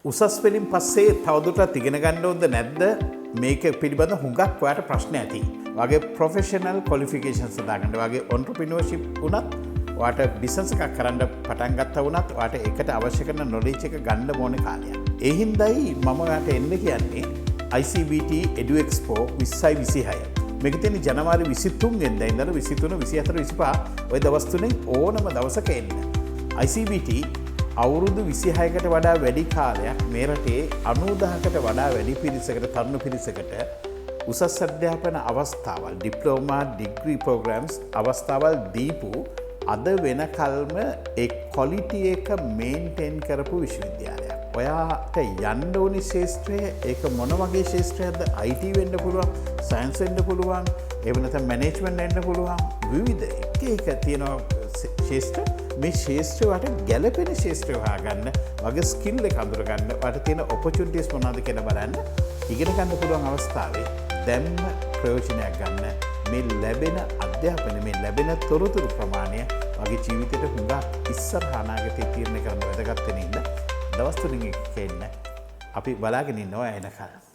උසස් වලින් පස්සේ තවදුරටත් ඉගෙන ගන්න ඕනද නැද්ද මේක පිළිබඳ හුඟක් ඔයාට ප්‍රශ්න ඇති. වගේ ප්‍රොෆෙෂනල් ක්වොලිෆිකේෂන්ස් දාගන්න වගේ ඔන්ටර්ප්‍රිනර්ෂිප් උනත් ඔයාට බිස්නස් එකක් කරන්න පටන් ගත්තා වුණත් ඔයාට ඒකට අවශ්‍ය කරන නොලෙජ් එක ගන්න ඕනේ කාලයක්. ඒ හින්දායි මම ඔයාට එන්න කියන්නේ ICBT Edu Expo 2026. මේක තියෙන්නේ ජනවාරි 23 වෙනිදා ඉඳලා 23 24 25 ওই දවස් තුනේ ඕනම දවසක එන්න. ICBT අවුරුදු 26කට වඩා වැඩි කාලයක් මේ රටේ 90,000කට වඩා වැඩි පිරිසකට තරුණ පිරිසකට උසස් අධ්‍යාපන අවස්ථාවල් ඩිප්ලෝමා ඩිග්‍රී ප්‍රෝග්‍රෑම්ස් අවස්ථාවල් දීපු අද වෙනකල්ම ඒ ක්වොලිටි එක මේන්ටේන් කරපු විශ්වවිද්‍යාලයක්. ඔයාට යන්න ඕනි ශාස්ත්‍රය ඒක මොන වගේ ශාස්ත්‍රයක්ද? IT වෙන්න පුළුවන්, සයන්ස් වෙන්න පුළුවන්, එහෙම නැත්නම් මැනේජ්මන්ට් වෙන්න පුළුවන්. විවිධ එක තියෙන ශාස්ත්‍ර මේ ශාස්ත්‍රය වට ගැළපෙන ශාස්ත්‍රය හොයාගන්න, වගේ ස්කිල් එක අඳුර ගන්න, වට තියෙන ඔපචුනිටිස් මොනවද කියලා බලන්න, ඉගෙන ගන්න පුළුවන් අවස්ථාවේ දැම්ම ප්‍රයෝජනයක් ගන්න. මේ ලැබෙන අධ්‍යාපන මේ ලැබෙන තොරතුරු ප්‍රමාණය වගේ ජීවිතයට හුඟක් ඉස්සරහ අනාගතේ තීරණය කරන්න වැදගත් වෙන ඉන්න දවස් තුنين එන්න අපි බලාගෙන ඉන්නවා එනකල්.